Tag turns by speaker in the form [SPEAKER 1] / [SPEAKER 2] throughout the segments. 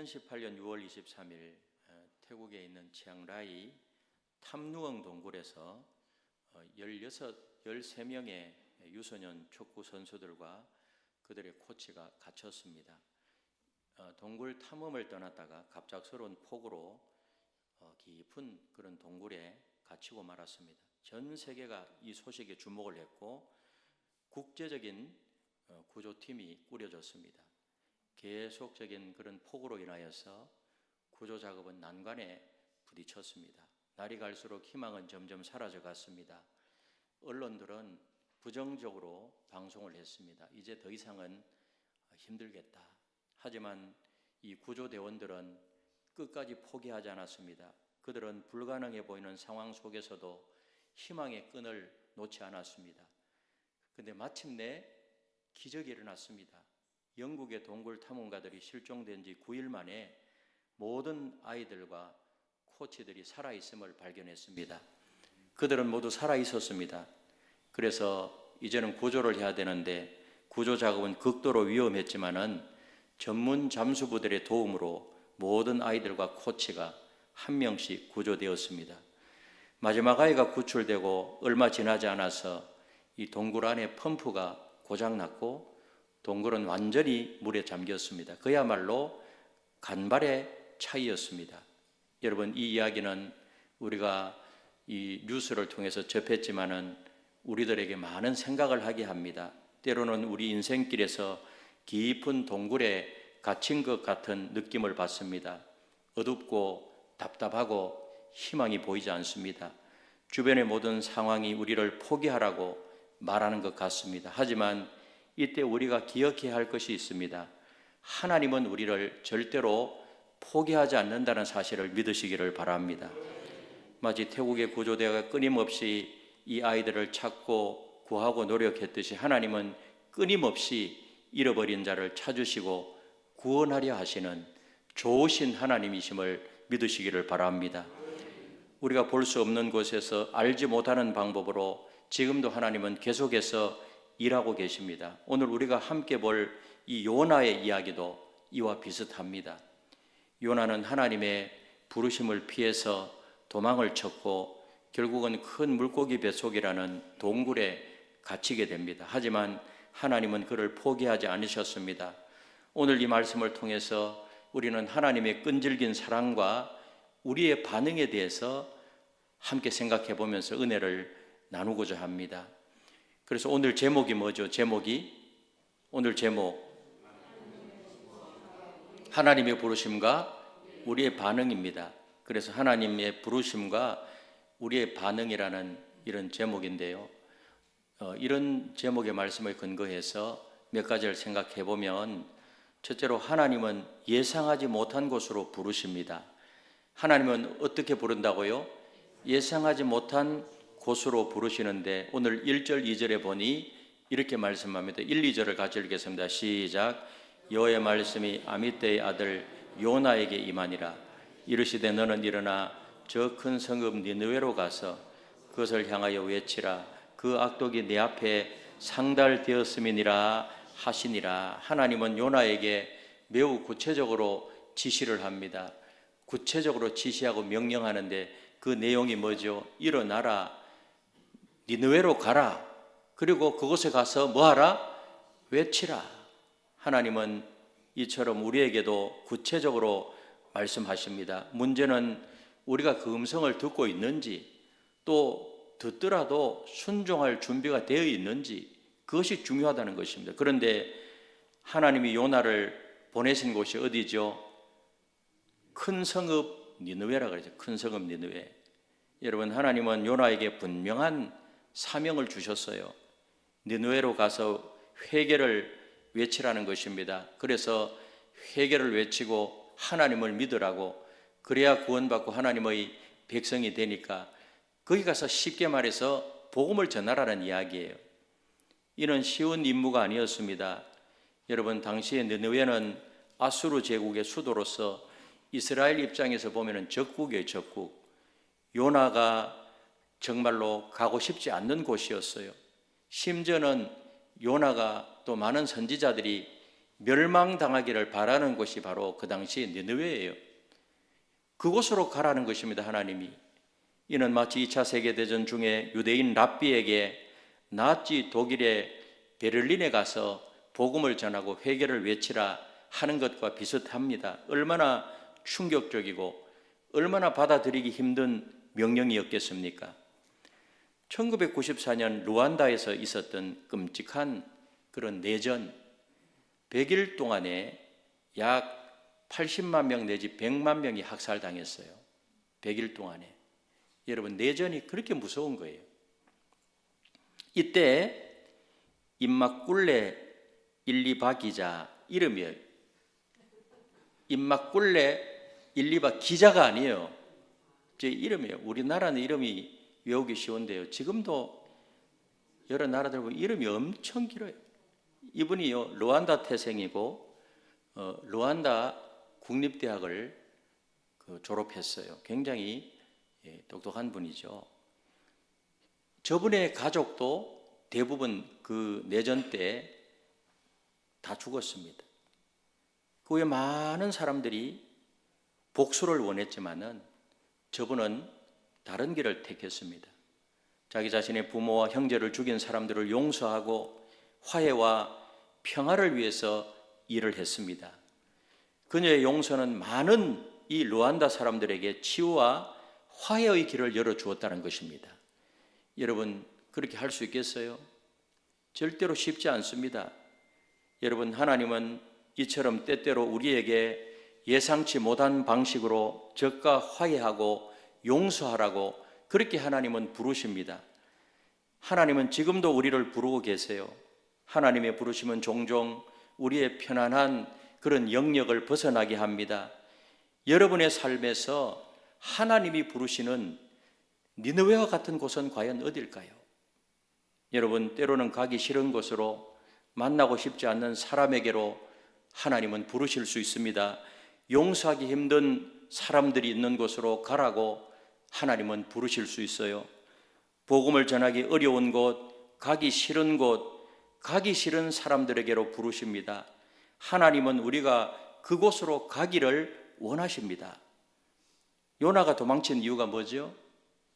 [SPEAKER 1] 2018년 6월 23일 태국에 있는 치앙라이 탐누엉 동굴에서 13명의 유소년 축구 선수들과 그들의 코치가 갇혔습니다. 동굴 탐험을 떠났다가 갑작스러운 폭우로 깊은 그런 동굴에 갇히고 말았습니다. 전 세계가 이 소식에 주목을 했고 국제적인 구조팀이 꾸려졌습니다. 계속적인 그런 폭우로 인하여서 구조 작업은 난관에 부딪혔습니다. 날이 갈수록 희망은 점점 사라져 갔습니다. 언론들은 부정적으로 방송을 했습니다. 이제 더 이상은 힘들겠다. 하지만 이 구조대원들은 끝까지 포기하지 않았습니다. 그들은 불가능해 보이는 상황 속에서도 희망의 끈을 놓지 않았습니다. 그런데 마침내 기적이 일어났습니다. 영국의 동굴 탐험가들이 실종된 지 9일 만에 모든 아이들과 코치들이 살아있음을 발견했습니다. 그들은 모두 살아있었습니다. 그래서 이제는 구조를 해야 되는데 구조 작업은 극도로 위험했지만은 전문 잠수부들의 도움으로 모든 아이들과 코치가 한 명씩 구조되었습니다. 마지막 아이가 구출되고 얼마 지나지 않아서 이 동굴 안에 펌프가 고장났고 동굴은 완전히 물에 잠겼습니다. 그야말로 간발의 차이였습니다. 여러분, 이 이야기는 우리가 이 뉴스를 통해서 접했지만은 우리들에게 많은 생각을 하게 합니다. 때로는 우리 인생길에서 깊은 동굴에 갇힌 것 같은 느낌을 받습니다. 어둡고 답답하고 희망이 보이지 않습니다. 주변의 모든 상황이 우리를 포기하라고 말하는 것 같습니다. 하지만 이때 우리가 기억해야 할 것이 있습니다. 하나님은 우리를 절대로 포기하지 않는다는 사실을 믿으시기를 바랍니다. 마치 태국의 구조대가 끊임없이 이 아이들을 찾고 구하고 노력했듯이 하나님은 끊임없이 잃어버린 자를 찾으시고 구원하려 하시는 좋으신 하나님이심을 믿으시기를 바랍니다. 우리가 볼 수 없는 곳에서 알지 못하는 방법으로 지금도 하나님은 계속해서 일하고 계십니다. 오늘 우리가 함께 볼 이 요나의 이야기도 이와 비슷합니다. 요나는 하나님의 부르심을 피해서 도망을 쳤고 결국은 큰 물고기 뱃속이라는 동굴에 갇히게 됩니다. 하지만 하나님은 그를 포기하지 않으셨습니다. 오늘 이 말씀을 통해서 우리는 하나님의 끈질긴 사랑과 우리의 반응에 대해서 함께 생각해 보면서 은혜를 나누고자 합니다. 그래서 오늘 제목이 뭐죠? 오늘 제목 하나님의 부르심과 우리의 반응입니다. 그래서 하나님의 부르심과 우리의 반응이라는 이런 제목인데요. 이런 제목의 말씀을 근거해서 몇 가지를 생각해 보면 첫째로 하나님은 예상하지 못한 곳으로 부르십니다. 하나님은 어떻게 부른다고요? 예상하지 못한 곳으로 부르시는데 오늘 1절 2절에 보니 이렇게 말씀합니다. 1, 2절을 같이 읽겠습니다. 시작. 여호와의 말씀이 아미떼의 아들 요나에게 임하니라. 이르시되 너는 일어나 저 큰 성읍 니느웨로 가서 그것을 향하여 외치라. 그 악독이 내 앞에 상달되었음이니라 하시니라. 하나님은 요나에게 매우 구체적으로 지시를 합니다. 구체적으로 지시하고 명령하는데 그 내용이 뭐죠? 일어나라. 니느웨로 가라. 그리고 그곳에 가서 뭐하라? 외치라. 하나님은 이처럼 우리에게도 구체적으로 말씀하십니다. 문제는 우리가 그 음성을 듣고 있는지 또 듣더라도 순종할 준비가 되어 있는지 그것이 중요하다는 것입니다. 그런데 하나님이 요나를 보내신 곳이 어디죠? 큰 성읍 니느웨라 그러죠. 큰 성읍 니느웨. 여러분, 하나님은 요나에게 분명한 사명을 주셨어요. 니느웨로 가서 회개를 외치라는 것입니다. 그래서 회개를 외치고 하나님을 믿으라고, 그래야 구원받고 하나님의 백성이 되니까 거기 가서 쉽게 말해서 복음을 전하라는 이야기예요. 이는 쉬운 임무가 아니었습니다. 여러분, 당시에 니느웨는 아수르 제국의 수도로서 이스라엘 입장에서 보면 적국이에요. 적국. 요나가 정말로 가고 싶지 않는 곳이었어요. 심지어는 요나가 또 많은 선지자들이 멸망당하기를 바라는 곳이 바로 그 당시 니느웨예요. 그곳으로 가라는 것입니다. 하나님이. 이는 마치 2차 세계대전 중에 유대인 랍비에게 나치 독일의 베를린에 가서 복음을 전하고 회개를 외치라 하는 것과 비슷합니다. 얼마나 충격적이고 얼마나 받아들이기 힘든 명령이었겠습니까? 1994년 루안다에서 있었던 끔찍한 그런 내전, 100일 동안에 약 80만 명 내지 100만 명이 학살당했어요. 100일 동안에. 여러분, 내전이 그렇게 무서운 거예요. 이때 임막굴레 1, 2바 기자 이름이에요. 임막굴레 1, 2바 기자가 아니에요. 제 이름이에요. 우리나라는 이름이 외우기 쉬운데요. 지금도 여러 나라들 보면 이름이 엄청 길어요. 이분이요, 루안다 태생이고 루안다 국립대학을 졸업했어요. 굉장히 똑똑한 분이죠. 저분의 가족도 대부분 그 내전 때 다 죽었습니다. 그 후에 많은 사람들이 복수를 원했지만은 저분은 다른 길을 택했습니다. 자기 자신의 부모와 형제를 죽인 사람들을 용서하고 화해와 평화를 위해서 일을 했습니다. 그녀의 용서는 많은 이 루안다 사람들에게 치유와 화해의 길을 열어주었다는 것입니다. 여러분, 그렇게 할 수 있겠어요? 절대로 쉽지 않습니다. 여러분, 하나님은 이처럼 때때로 우리에게 예상치 못한 방식으로 적과 화해하고 용서하라고 그렇게 하나님은 부르십니다. 하나님은 지금도 우리를 부르고 계세요. 하나님의 부르심은 종종 우리의 편안한 그런 영역을 벗어나게 합니다. 여러분의 삶에서 하나님이 부르시는 니느웨와 같은 곳은 과연 어딜까요? 여러분, 때로는 가기 싫은 곳으로, 만나고 싶지 않는 사람에게로 하나님은 부르실 수 있습니다. 용서하기 힘든 사람들이 있는 곳으로 가라고 하나님은 부르실 수 있어요. 복음을 전하기 어려운 곳, 가기 싫은 곳, 가기 싫은 사람들에게로 부르십니다. 하나님은 우리가 그곳으로 가기를 원하십니다. 요나가 도망친 이유가 뭐죠?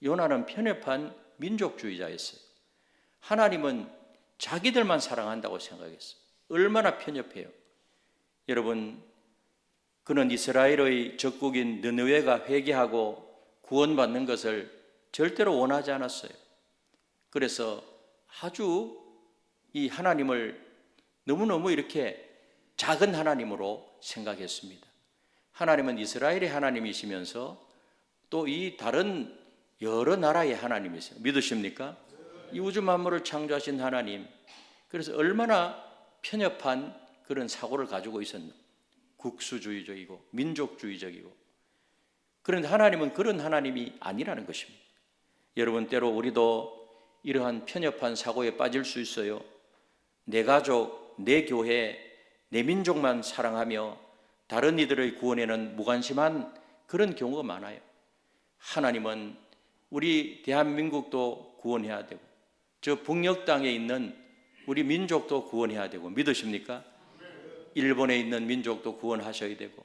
[SPEAKER 1] 요나는 편협한 민족주의자였어요. 하나님은 자기들만 사랑한다고 생각했어요. 얼마나 편협해요. 여러분, 그는 이스라엘의 적국인 느느웨가 회개하고 구원받는 것을 절대로 원하지 않았어요. 그래서 아주 이 하나님을 너무너무 이렇게 작은 하나님으로 생각했습니다. 하나님은 이스라엘의 하나님이시면서 또 이 다른 여러 나라의 하나님이세요. 믿으십니까? 이 우주 만물을 창조하신 하나님. 그래서 얼마나 편협한 그런 사고를 가지고 있었나. 국수주의적이고 민족주의적이고. 그런데 하나님은 그런 하나님이 아니라는 것입니다. 여러분, 때로 우리도 이러한 편협한 사고에 빠질 수 있어요. 내 가족, 내 교회, 내 민족만 사랑하며 다른 이들의 구원에는 무관심한 그런 경우가 많아요. 하나님은 우리 대한민국도 구원해야 되고 저 북녘 땅에 있는 우리 민족도 구원해야 되고, 믿으십니까? 일본에 있는 민족도 구원하셔야 되고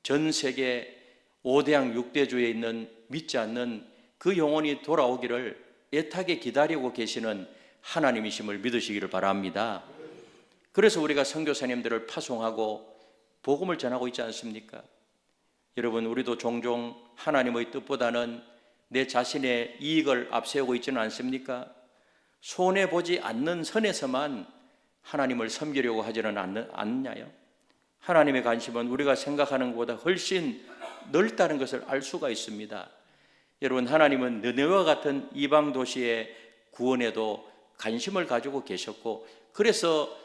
[SPEAKER 1] 전 세계 5대양 6대주에 있는 믿지 않는 그 영혼이 돌아오기를 애타게 기다리고 계시는 하나님이심을 믿으시기를 바랍니다. 그래서 우리가 선교사님들을 파송하고 복음을 전하고 있지 않습니까? 여러분, 우리도 종종 하나님의 뜻보다는 내 자신의 이익을 앞세우고 있지는 않습니까? 손해보지 않는 선에서만 하나님을 섬기려고 하지는 않느냐요? 하나님의 관심은 우리가 생각하는 것보다 훨씬 넓다는 것을 알 수가 있습니다. 여러분, 하나님은 느느웨와 같은 이방 도시의 구원에도 관심을 가지고 계셨고, 그래서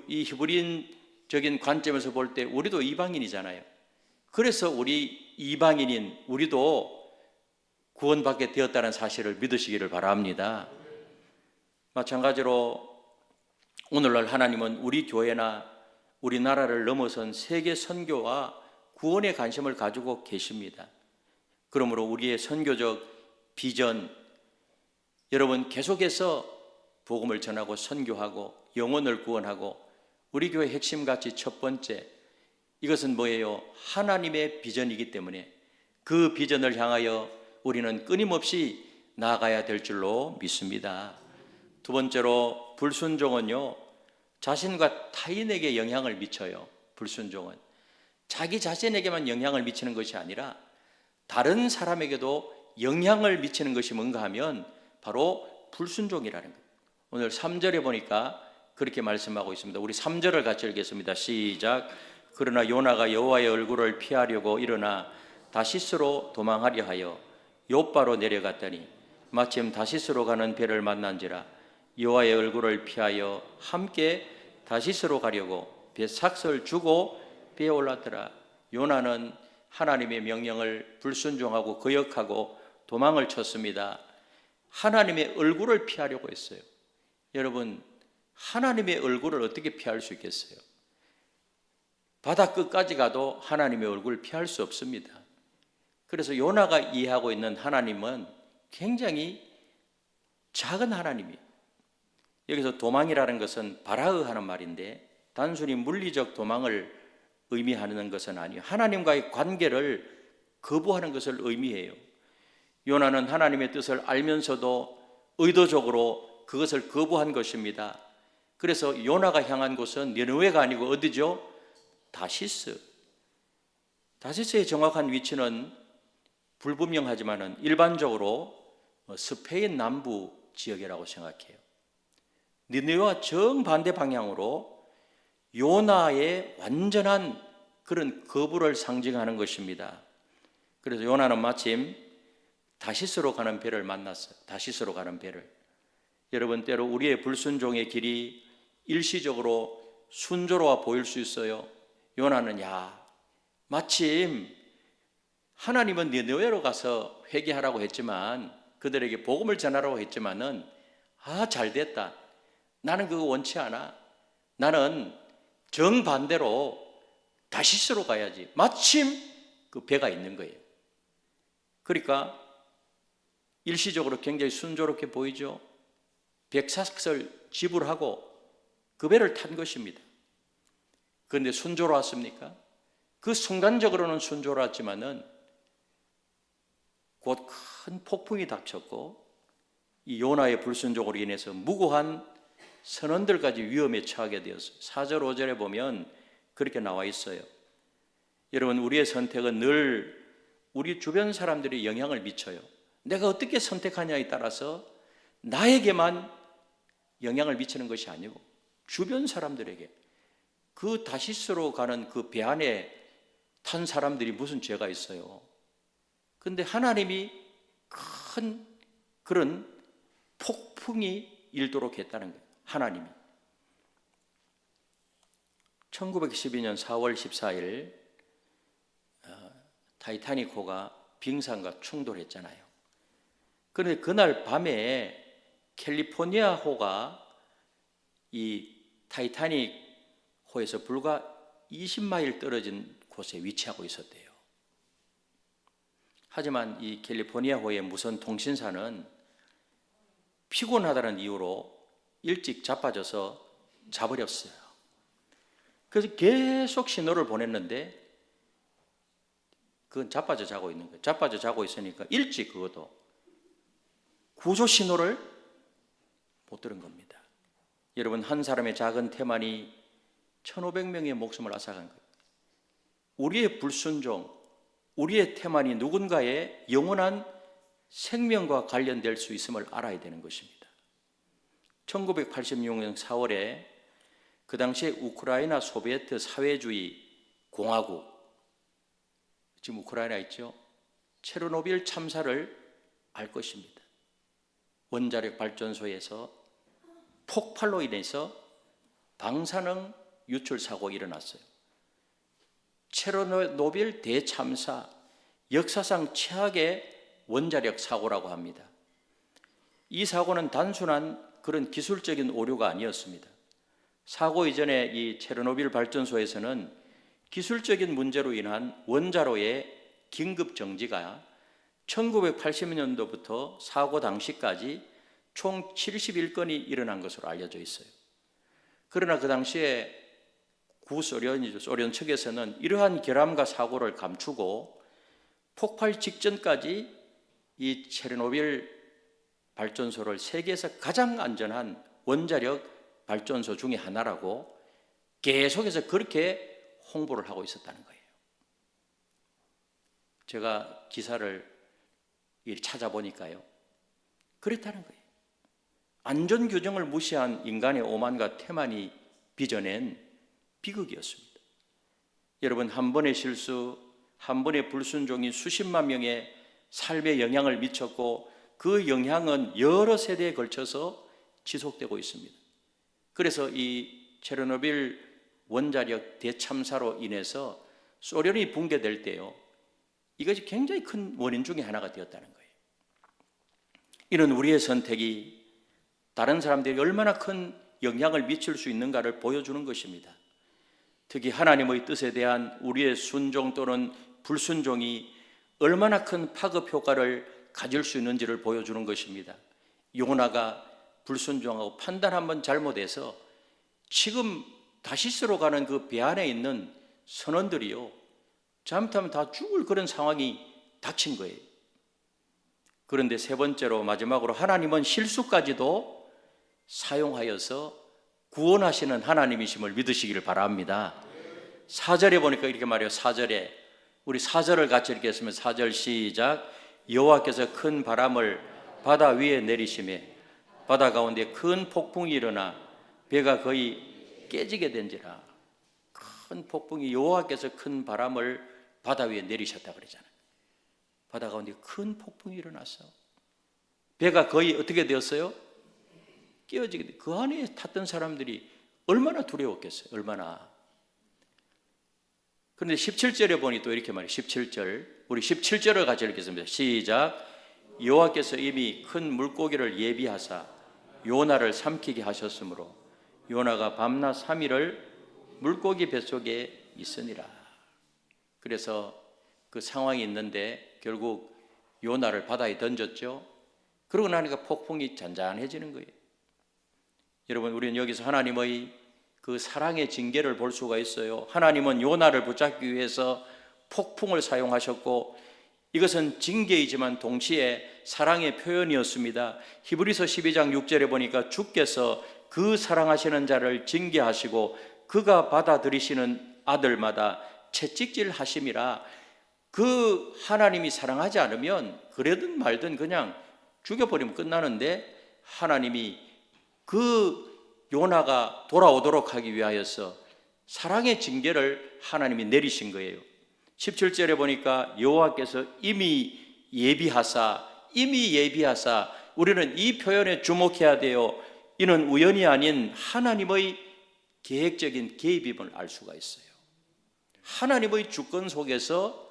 [SPEAKER 1] 이 히브리인적인 관점에서 볼 때 우리도 이방인이잖아요. 그래서 우리 이방인인 우리도 구원받게 되었다는 사실을 믿으시기를 바랍니다. 마찬가지로 오늘날 하나님은 우리 교회나 우리나라를 넘어선 세계 선교와 구원에 관심을 가지고 계십니다. 그러므로 우리의 선교적 비전, 여러분, 계속해서 복음을 전하고 선교하고 영혼을 구원하고 우리 교회 핵심 가치 첫 번째, 이것은 뭐예요? 하나님의 비전이기 때문에 그 비전을 향하여 우리는 끊임없이 나아가야 될 줄로 믿습니다. 두 번째로, 불순종은요, 자신과 타인에게 영향을 미쳐요. 불순종은 자기 자신에게만 영향을 미치는 것이 아니라 다른 사람에게도 영향을 미치는 것이 뭔가 하면 바로 불순종이라는 거예요. 오늘 3절에 보니까 그렇게 말씀하고 있습니다. 우리 3절을 같이 읽겠습니다. 시작. 그러나 요나가 여호와의 얼굴을 피하려고 일어나 다시스로 도망하려 하여 욥바로 내려갔더니 마침 다시스로 가는 배를 만난지라 여호와의 얼굴을 피하여 함께 다시스로 가려고 배 삭설 주고 배에 올랐더라. 요나는 하나님의 명령을 불순종하고 거역하고 도망을 쳤습니다. 하나님의 얼굴을 피하려고 했어요. 여러분, 하나님의 얼굴을 어떻게 피할 수 있겠어요? 바다 끝까지 가도 하나님의 얼굴을 피할 수 없습니다. 그래서 요나가 이해하고 있는 하나님은 굉장히 작은 하나님이에요. 여기서 도망이라는 것은 바라흐 하는 말인데 단순히 물리적 도망을 의미하는 것은 아니에요. 하나님과의 관계를 거부하는 것을 의미해요. 요나는 하나님의 뜻을 알면서도 의도적으로 그것을 거부한 것입니다. 그래서 요나가 향한 곳은 니느웨가 아니고 어디죠? 다시스. 다시스의 정확한 위치는 불분명하지만 일반적으로 스페인 남부 지역이라고 생각해요. 니느웨와 정반대 방향으로 요나의 완전한 그런 거부를 상징하는 것입니다. 그래서 요나는 마침 다시스로 가는 배를 만났어요. 다시스로 가는 배를. 여러분, 때로 우리의 불순종의 길이 일시적으로 순조로워 보일 수 있어요. 요나는 마침 하나님은 니느웨로 가서 회개하라고 했지만, 그들에게 복음을 전하라고 했지만은 잘 됐다. 나는 그거 원치 않아. 나는 정반대로 다시스로 가야지. 마침 그 배가 있는 거예요. 그러니까 일시적으로 굉장히 순조롭게 보이죠. 백삭설 지불하고 그 배를 탄 것입니다. 그런데 순조로웠습니까? 그 순간적으로는 순조로웠지만은 곧 큰 폭풍이 닥쳤고 이 요나의 불순종으로 인해서 무고한 선원들까지 위험에 처하게 되었어요. 4절 5절에 보면 그렇게 나와 있어요. 여러분, 우리의 선택은 늘 우리 주변 사람들이 영향을 미쳐요. 내가 어떻게 선택하냐에 따라서 나에게만 영향을 미치는 것이 아니고 주변 사람들에게, 그 다시스로 가는 그 배 안에 탄 사람들이 무슨 죄가 있어요? 그런데 하나님이 큰 그런 폭풍이 일도록 했다는 거예요. 하나님이. 1912년 4월 14일 타이타닉호가 빙산과 충돌했잖아요. 그런데 그날 밤에 캘리포니아호가 이 타이타닉호에서 불과 20마일 떨어진 곳에 위치하고 있었대요. 하지만 이 캘리포니아호의 무선 통신사는 피곤하다는 이유로 일찍 자빠져서 자버렸어요. 그래서 계속 신호를 보냈는데 그건 자빠져 자고 있는 거예요. 자빠져 자고 있으니까 일찍 그것도 구조 신호를 못 들은 겁니다. 여러분, 한 사람의 작은 태만이 1,500명의 목숨을 앗아간 거예요. 우리의 불순종, 우리의 태만이 누군가의 영원한 생명과 관련될 수 있음을 알아야 되는 것입니다. 1986년 4월에 그 당시에 우크라이나 소비에트 사회주의 공화국, 지금 우크라이나 있죠? 체르노빌 참사를 알 것입니다. 원자력 발전소에서 폭발로 인해서 방사능 유출 사고가 일어났어요. 체르노빌 대참사, 역사상 최악의 원자력 사고라고 합니다. 이 사고는 단순한 그런 기술적인 오류가 아니었습니다. 사고 이전에 이 체르노빌 발전소에서는 기술적인 문제로 인한 원자로의 긴급 정지가 1980년도부터 사고 당시까지 총 71건이 일어난 것으로 알려져 있어요. 그러나 그 당시에 구소련이죠. 소련 측에서는 이러한 결함과 사고를 감추고 폭발 직전까지 이 체르노빌 발전소를 세계에서 가장 안전한 원자력 발전소 중에 하나라고 계속해서 그렇게 홍보를 하고 있었다는 거예요. 제가 기사를 찾아보니까요, 그렇다는 거예요. 안전 규정을 무시한 인간의 오만과 태만이 빚어낸 비극이었습니다. 여러분, 한 번의 실수, 한 번의 불순종이 수십만 명의 삶에 영향을 미쳤고 그 영향은 여러 세대에 걸쳐서 지속되고 있습니다. 그래서 이 체르노빌 원자력 대참사로 인해서 소련이 붕괴될 때요, 이것이 굉장히 큰 원인 중에 하나가 되었다는 거예요. 이런 우리의 선택이 다른 사람들이 얼마나 큰 영향을 미칠 수 있는가를 보여주는 것입니다. 특히 하나님의 뜻에 대한 우리의 순종 또는 불순종이 얼마나 큰 파급 효과를 가질 수 있는지를 보여주는 것입니다. 요나가 불순종하고 판단 한번 잘못해서 지금 다시스로 가는 그 배 안에 있는 선원들이요, 잘못하면 다 죽을 그런 상황이 닥친 거예요. 그런데 세 번째로 마지막으로 하나님은 실수까지도 사용하여서 구원하시는 하나님이심을 믿으시기를 바랍니다. 4절에 보니까 이렇게 말해요. 4절에 우리 4절을 같이 읽겠습니다. 4절 시작. 여호와께서 큰 바람을 바다 위에 내리시매 바다 가운데 큰 폭풍이 일어나 배가 거의 깨지게 된지라. 큰 폭풍이, 여호와께서 큰 바람을 바다 위에 내리셨다 그러잖아요. 바다 가운데 큰 폭풍이 일어났어. 배가 거의 어떻게 되었어요? 깨어지게 돼. 그 안에 탔던 사람들이 얼마나 두려웠겠어요. 얼마나. 그런데 17절에 보니 또 이렇게 말해요. 17절, 우리 17절을 같이 읽겠습니다. 시작. 여호와께서 이미 큰 물고기를 예비하사 요나를 삼키게 하셨으므로 요나가 밤낮 3일을 물고기 뱃속에 있으니라. 그래서 그 상황이 있는데 결국 요나를 바다에 던졌죠. 그러고 나니까 폭풍이 잔잔해지는 거예요. 여러분, 우리는 여기서 하나님의 그 사랑의 징계를 볼 수가 있어요. 하나님은 요나를 붙잡기 위해서 폭풍을 사용하셨고 이것은 징계이지만 동시에 사랑의 표현이었습니다. 히브리서 12장 6절에 보니까 주께서 그 사랑하시는 자를 징계하시고 그가 받아들이시는 아들마다 채찍질 하심이라. 그 하나님이 사랑하지 않으면 그러든 말든 그냥 죽여버리면 끝나는데 하나님이 그 요나가 돌아오도록 하기 위하여서 사랑의 징계를 하나님이 내리신 거예요. 17절에 보니까 여호와께서 이미 예비하사, 우리는 이 표현에 주목해야 돼요. 이는 우연이 아닌 하나님의 계획적인 개입임을 알 수가 있어요. 하나님의 주권 속에서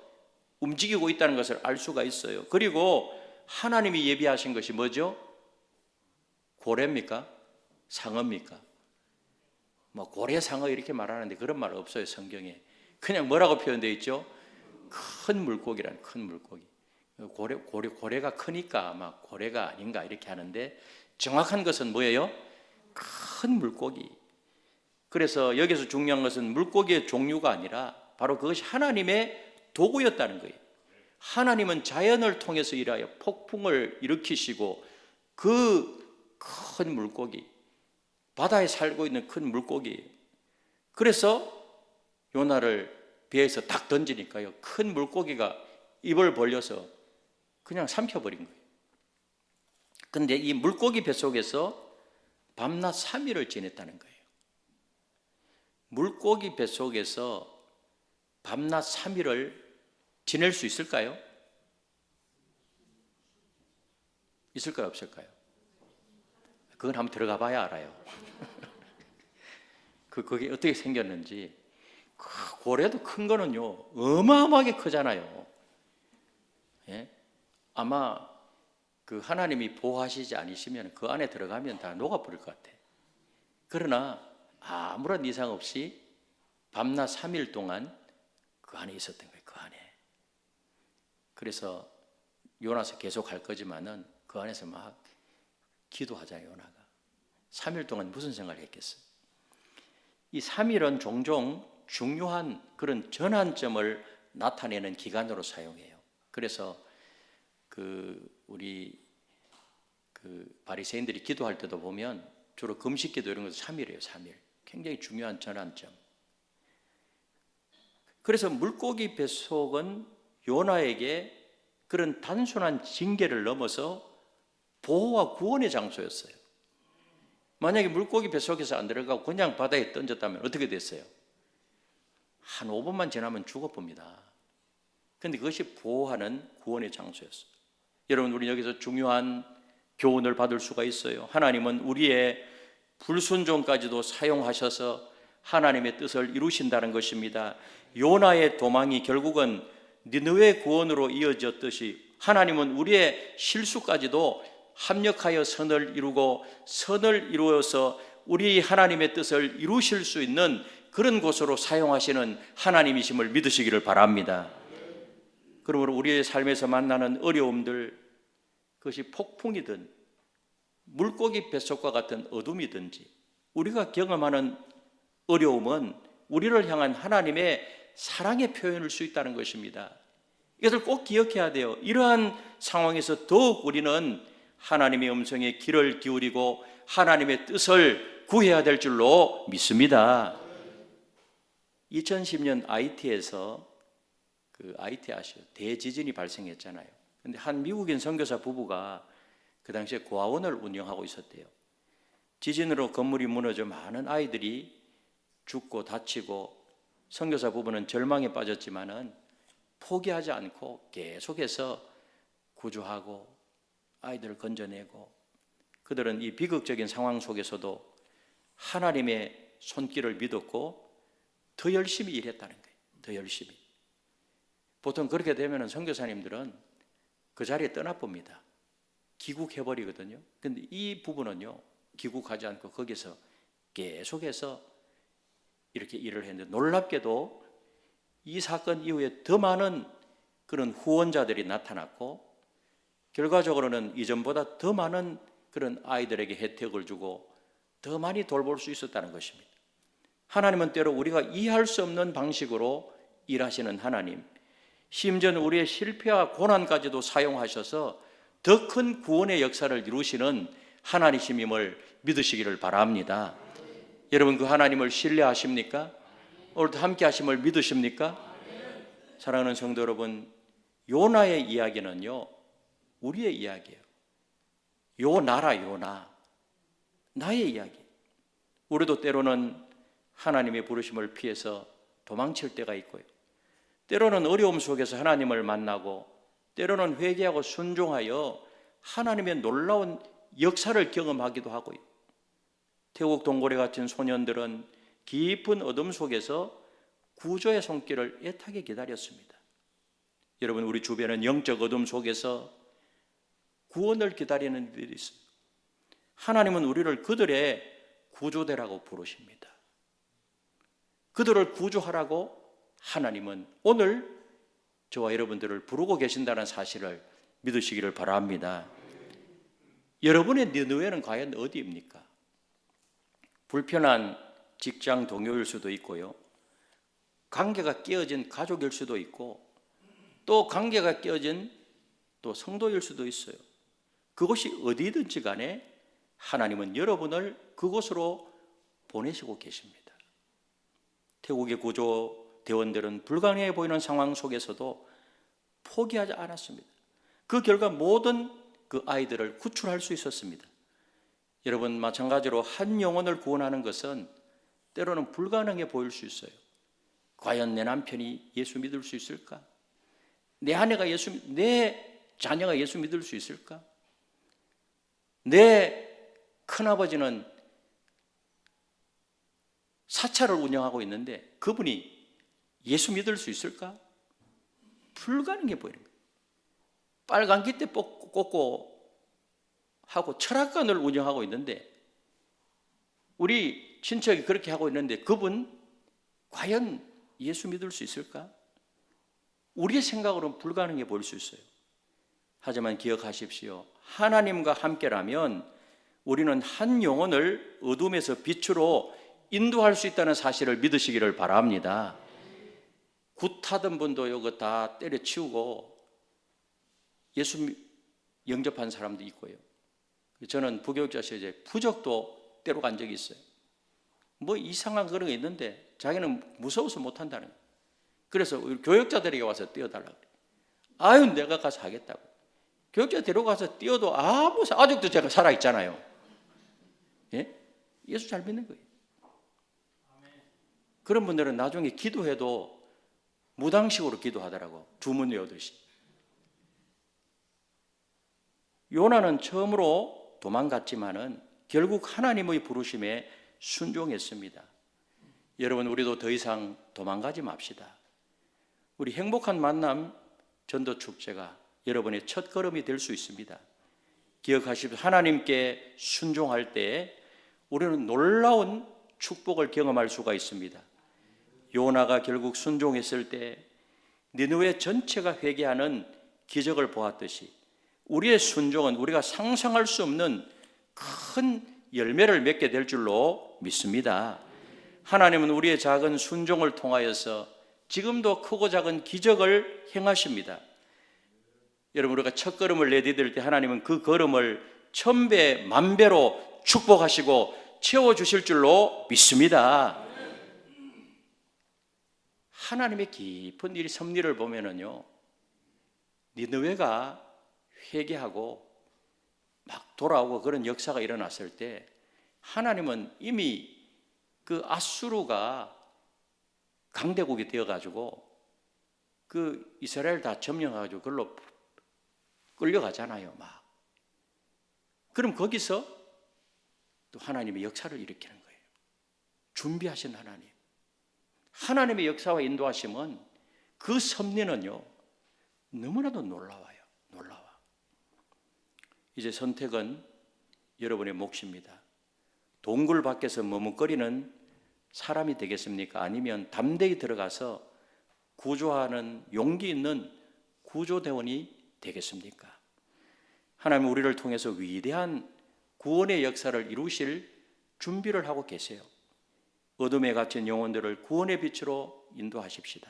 [SPEAKER 1] 움직이고 있다는 것을 알 수가 있어요. 그리고 하나님이 예비하신 것이 뭐죠? 고래입니까? 상어입니까? 뭐 고래 상어 이렇게 말하는데 그런 말 없어요. 성경에. 그냥 뭐라고 표현되어 있죠? 큰 물고기라는, 큰 물고기. 고래가 크니까 아마 고래가 아닌가 이렇게 하는데 정확한 것은 뭐예요? 큰 물고기. 그래서 여기서 중요한 것은 물고기의 종류가 아니라 바로 그것이 하나님의 도구였다는 거예요. 하나님은 자연을 통해서 일하여 폭풍을 일으키시고 그 큰 물고기, 바다에 살고 있는 큰 물고기, 그래서 요나를 배에서 딱 던지니까요, 큰 물고기가 입을 벌려서 그냥 삼켜버린 거예요. 그런데 이 물고기 뱃속에서 밤낮 3일을 지냈다는 거예요. 물고기 뱃속에서 밤낮 3일을 지낼 수 있을까요? 있을까요? 없을까요? 그건 한번 들어가 봐야 알아요. 그게 어떻게 생겼는지. 고래도 큰 거는요, 어마어마하게 크잖아요. 예? 아마 그 하나님이 보호하시지 않으시면 그 안에 들어가면 다 녹아버릴 것 같아. 그러나 아무런 이상 없이 밤낮 3일 동안 그 안에 있었던 거예요. 그 안에. 그래서 요나서 계속 할 거지만은 그 안에서 막 기도하잖아요. 요나가 3일 동안 무슨 생각을 했겠어요? 이 3일은 종종 중요한 그런 전환점을 나타내는 기간으로 사용해요. 그래서 우리 바리새인들이 기도할 때도 보면 주로 금식기도 이런 것도 3일이에요. 3일. 굉장히 중요한 전환점. 그래서 물고기 뱃속은 요나에게 그런 단순한 징계를 넘어서 보호와 구원의 장소였어요. 만약에 물고기 뱃속에서 안 들어가고 그냥 바다에 던졌다면 어떻게 됐어요? 한 5분만 지나면 죽어봅니다. 그런데 그것이 보호하는 구원의 장소였어요. 여러분, 우리 여기서 중요한 교훈을 받을 수가 있어요. 하나님은 우리의 불순종까지도 사용하셔서 하나님의 뜻을 이루신다는 것입니다. 요나의 도망이 결국은 니느웨 구원으로 이어졌듯이 하나님은 우리의 실수까지도 합력하여 선을 이루고 선을 이루어서 우리 하나님의 뜻을 이루실 수 있는 그런 곳으로 사용하시는 하나님이심을 믿으시기를 바랍니다. 그러므로 우리의 삶에서 만나는 어려움들, 그것이 폭풍이든 물고기 뱃속과 같은 어둠이든지 우리가 경험하는 어려움은 우리를 향한 하나님의 사랑의 표현일 수 있다는 것입니다. 이것을 꼭 기억해야 돼요. 이러한 상황에서 더욱 우리는 하나님의 음성에 귀를 기울이고 하나님의 뜻을 구해야 될 줄로 믿습니다. 2010년 IT에서 IT 아시죠? 대지진이 발생했잖아요. 근데 한 미국인 선교사 부부가 그 당시에 고아원을 운영하고 있었대요. 지진으로 건물이 무너져 많은 아이들이 죽고 다치고 선교사 부부는 절망에 빠졌지만은 포기하지 않고 계속해서 구조하고 아이들을 건져내고 그들은 이 비극적인 상황 속에서도 하나님의 손길을 믿었고 더 열심히 일했다는 거예요. 더 열심히. 보통 그렇게 되면 선교사님들은 그 자리에 떠나봅니다. 귀국해버리거든요. 근데 이 부부는요, 귀국하지 않고 거기서 계속해서 이렇게 일을 했는데 놀랍게도 이 사건 이후에 더 많은 그런 후원자들이 나타났고 결과적으로는 이전보다 더 많은 그런 아이들에게 혜택을 주고 더 많이 돌볼 수 있었다는 것입니다. 하나님은 때로 우리가 이해할 수 없는 방식으로 일하시는 하나님, 심지어는 우리의 실패와 고난까지도 사용하셔서 더 큰 구원의 역사를 이루시는 하나님이심을 믿으시기를 바랍니다. 여러분, 그 하나님을 신뢰하십니까? 오늘도 함께 하심을 믿으십니까? 사랑하는 성도 여러분, 요나의 이야기는요, 우리의 이야기예요. 요나, 나의 이야기. 우리도 때로는 하나님의 부르심을 피해서 도망칠 때가 있고요. 때로는 어려움 속에서 하나님을 만나고 때로는 회개하고 순종하여 하나님의 놀라운 역사를 경험하기도 하고요. 태국 동굴에 갇힌 소년들은 깊은 어둠 속에서 구조의 손길을 애타게 기다렸습니다. 여러분, 우리 주변은 영적 어둠 속에서 구원을 기다리는 이들이 있습니다. 하나님은 우리를 그들의 구조대라고 부르십니다. 그들을 구조하라고 하나님은 오늘 저와 여러분들을 부르고 계신다는 사실을 믿으시기를 바랍니다. 여러분의 니느웨는 과연 어디입니까? 불편한 직장 동료일 수도 있고요. 관계가 깨어진 가족일 수도 있고 또 관계가 깨어진 또 성도일 수도 있어요. 그것이 어디든지 간에 하나님은 여러분을 그곳으로 보내시고 계십니다. 태국의 구조대원들은 불가능해 보이는 상황 속에서도 포기하지 않았습니다. 그 결과 모든 그 아이들을 구출할 수 있었습니다. 여러분, 마찬가지로 한 영혼을 구원하는 것은 때로는 불가능해 보일 수 있어요. 과연 내 남편이 예수 믿을 수 있을까? 내 자녀가 예수 믿을 수 있을까? 내 큰아버지는 사찰을 운영하고 있는데 그분이 예수 믿을 수 있을까? 불가능해 보이는 거예요. 빨간 깃대 꽂고 하고 철학관을 운영하고 있는데 우리 친척이 그렇게 하고 있는데 그분 과연 예수 믿을 수 있을까? 우리의 생각으로는 불가능해 보일 수 있어요. 하지만 기억하십시오. 하나님과 함께라면 우리는 한 영혼을 어둠에서 빛으로 인도할 수 있다는 사실을 믿으시기를 바랍니다. 굿하던 분도 이거 다 때려치우고 예수 영접한 사람도 있고요. 저는 부교육자 시절에 부적도 때로 간 적이 있어요. 뭐 이상한 그런 게 있는데 자기는 무서워서 못한다는 거예요. 그래서 우리 교육자들에게 와서 띄워달라고 그래요. 아유, 내가 가서 하겠다고. 교육자 데려가서 띄워도 아직도 제가 살아있잖아요. 예? 예수 잘 믿는 거예요. 그런 분들은 나중에 기도해도 무당식으로 기도하더라고. 주문 외우듯이. 요나는 처음으로 도망갔지만은 결국 하나님의 부르심에 순종했습니다. 여러분, 우리도 더 이상 도망가지 맙시다. 우리 행복한 만남 전도축제가 여러분의 첫 걸음이 될 수 있습니다. 기억하십시오. 하나님께 순종할 때 우리는 놀라운 축복을 경험할 수가 있습니다. 요나가 결국 순종했을 때 니느웨 전체가 회개하는 기적을 보았듯이 우리의 순종은 우리가 상상할 수 없는 큰 열매를 맺게 될 줄로 믿습니다. 하나님은 우리의 작은 순종을 통하여서 지금도 크고 작은 기적을 행하십니다. 여러분, 우리가 첫 걸음을 내디딜 때 하나님은 그 걸음을 1000배, 10,000배로 축복하시고 채워주실 줄로 믿습니다. 하나님의 깊은 일이 섭리를 보면은요, 니느웨가 회개하고 막 돌아오고 그런 역사가 일어났을 때 하나님은 이미 그 아수르가 강대국이 되어가지고 그 이스라엘 다 점령해가지고 그걸로 끌려가잖아요. 막. 그럼 거기서 또 하나님의 역사를 일으키는 거예요. 준비하신 하나님. 하나님의 역사와 인도하심은 그 섭리는요, 너무나도 놀라워요. 놀라워. 이제 선택은 여러분의 몫입니다. 동굴 밖에서 머뭇거리는 사람이 되겠습니까? 아니면 담대히 들어가서 구조하는 용기 있는 구조대원이 되겠습니까? 하나님은 우리를 통해서 위대한 구원의 역사를 이루실 준비를 하고 계세요. 어둠에 갇힌 영혼들을 구원의 빛으로 인도하십시다.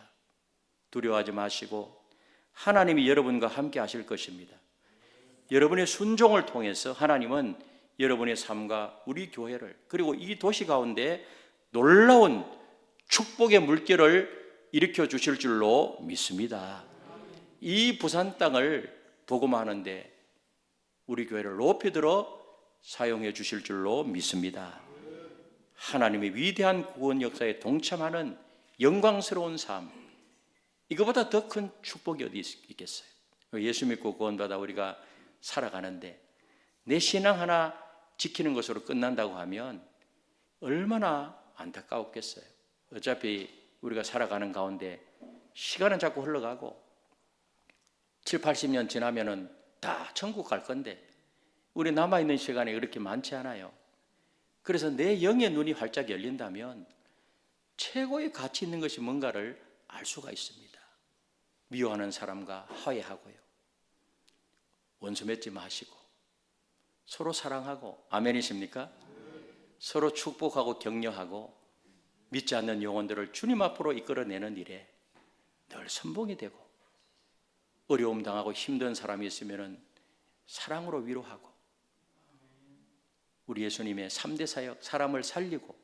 [SPEAKER 1] 두려워하지 마시고 하나님이 여러분과 함께 하실 것입니다. 여러분의 순종을 통해서 하나님은 여러분의 삶과 우리 교회를, 그리고 이 도시 가운데 놀라운 축복의 물결을 일으켜 주실 줄로 믿습니다. 이 부산 땅을 복음하는데 우리 교회를 높이 들어 사용해 주실 줄로 믿습니다. 하나님의 위대한 구원 역사에 동참하는 영광스러운 삶, 이거보다 더 큰 축복이 어디 있겠어요? 예수 믿고 구원받아 우리가 살아가는데 내 신앙 하나 지키는 것으로 끝난다고 하면 얼마나 안타까웠겠어요. 어차피 우리가 살아가는 가운데 시간은 자꾸 흘러가고 7, 80년 지나면은 다 천국 갈 건데 우리 남아있는 시간이 그렇게 많지 않아요. 그래서 내 영의 눈이 활짝 열린다면 최고의 가치 있는 것이 뭔가를 알 수가 있습니다. 미워하는 사람과 화해하고요, 원수 맺지 마시고 서로 사랑하고, 아멘이십니까? 서로 축복하고 격려하고 믿지 않는 영혼들을 주님 앞으로 이끌어내는 일에 늘 선봉이 되고, 어려움 당하고 힘든 사람이 있으면 사랑으로 위로하고, 우리 예수님의 3대 사역, 사람을 살리고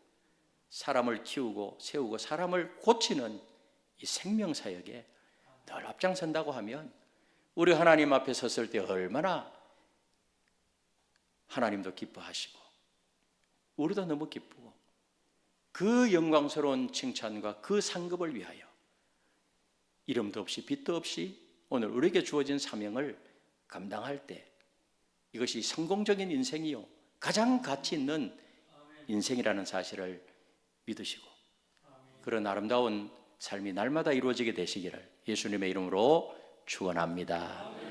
[SPEAKER 1] 사람을 키우고 세우고 사람을 고치는 이 생명사역에 늘 앞장선다고 하면 우리 하나님 앞에 섰을 때 얼마나 하나님도 기뻐하시고 우리도 너무 기쁘고, 그 영광스러운 칭찬과 그 상급을 위하여 이름도 없이 빛도 없이 오늘 우리에게 주어진 사명을 감당할 때 이것이 성공적인 인생이요, 가장 가치 있는 인생이라는 사실을 믿으시고 그런 아름다운 삶이 날마다 이루어지게 되시기를 예수님의 이름으로 축원합니다.